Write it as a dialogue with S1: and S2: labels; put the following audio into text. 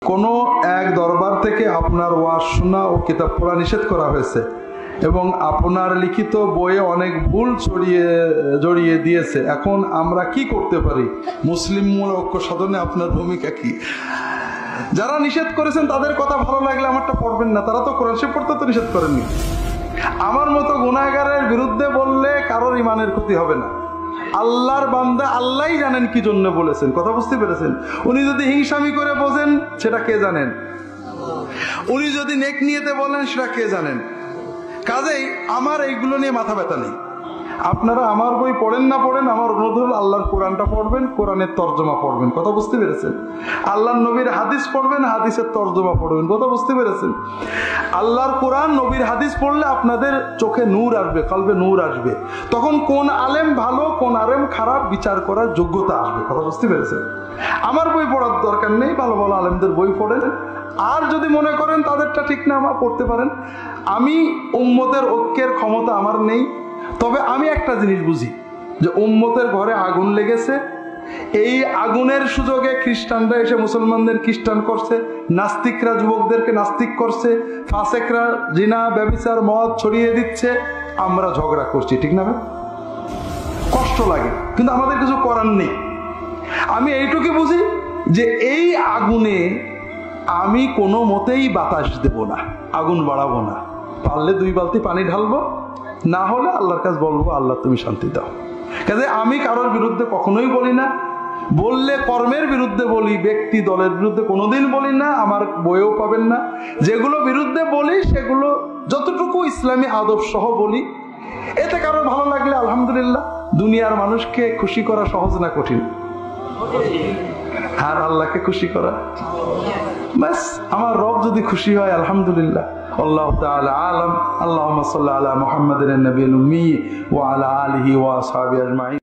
S1: কোনো এক দরবার থেকে আপনার ওয়াজ শোনা ও কিতাব পড়া নিষেধ করা হয়েছে এবং আপনার লিখিত বইয়ে অনেক ভুল জড়িয়ে দিয়েছে। এখন আমরা কি করতে পারি? মুসলিম মূল ঐক্য সাধনে আপনার ভূমিকা কি? যারা নিষেধ করেছেন তাদের কথা ভালো লাগলে আমারটা পড়বেন না, তারা তো কোরআন শরীফ পড়তে তো নিষেধ করেননি। আমার মতো গুনাহগারের বিরুদ্ধে বললে কারোর ইমানের ক্ষতি হবে না। আল্লাহর বান্দা আল্লাহই জানেন কি জন্য বলেছেন, কথা বুঝতে পেরেছেন? উনি যদি হিংসামি করে বোঝেন সেটা কে জানেন, উনি যদি নেক নিয়েতে বলেন সেটা কে জানেন। কাজেই আমার এইগুলো নিয়ে মাথা ব্যথা নেই। আপনারা আমার বই পড়েন না পড়েন, আমার অনুরোধ হল আল্লাহর কোরআনটা পড়বেন, কোরআনের তর্জমা পড়বেন, কথা বুঝতে পেরেছেন? আল্লাহর নবীর হাদিস পড়বেন, হাদিসের তর্জমা পড়বেন, কথা বুঝতে পেরেছেন? আল্লাহর কোরআন নবীর হাদিস পড়লে আপনাদের চোখে নূর আসবে, কলবে নূর আসবে। তখন কোন আলেম ভালো কোন আলেম খারাপ বিচার করার যোগ্যতা আসবে, কথা বুঝতে পেরেছেন? আমার বই পড়ার দরকার নেই, ভালো ভালো আলেমদের বই পড়েন। আর যদি মনে করেন তাদেরটা ঠিক না, আমার পড়তে পারেন। আমি উম্মতের ঐক্যের ক্ষমতা আমার নেই, তবে আমি একটা জিনিস বুঝি যে উম্মতের ঘরে আগুন লেগেছে, এই আগুনের সুযোগে খ্রিস্টানরা এসে মুসলমানদের খ্রিস্টান করছে, নাস্তিকরা যুবকদেরকে নাস্তিক করছে, ফাসেকরা জিনা ব্যভিচার মদ ছড়িয়ে দিচ্ছে, আমরা ঝগড়া করছি, ঠিক না? কষ্ট লাগে, কিন্তু আমাদের কিছু করার নেই। আমি এইটুকু বুঝি যে এই আগুনে আমি কোনো মতেই বাতাস দেব না, আগুন বাড়াবো না। পারলে 2 বালতি পানি ঢালবো, না হলে আল্লাহর কাছে বলবো আল্লাহ তুমি শান্তি দাও। কাজে আমি কারোর বিরুদ্ধে কখনোই বলি না, বললে কর্মের বিরুদ্ধে বলি, ব্যক্তি দলের বিরুদ্ধে কোনোদিন বলি না, আমার বইও পাবেন না। যেগুলো বিরুদ্ধে বলি সেগুলো যতটুকু ইসলামী আদব সহ বলি। এতে কারো ভালো লাগলে আলহামদুলিল্লাহ। দুনিয়ার মানুষকে খুশি করা সহজ না কঠিন? আর আল্লাহকে খুশি করা, বাস আমার রব যদি খুশি হয় আলহামদুলিল্লাহ। আল্লাহু তাআলা আলাম। আল্লাহুম্মা সাল্লি আলা মুহাম্মাদিন নবিয়্যিল উম্মি ওয়া আলা আলিহি ওয়া আসহাবিহি আজমাইন।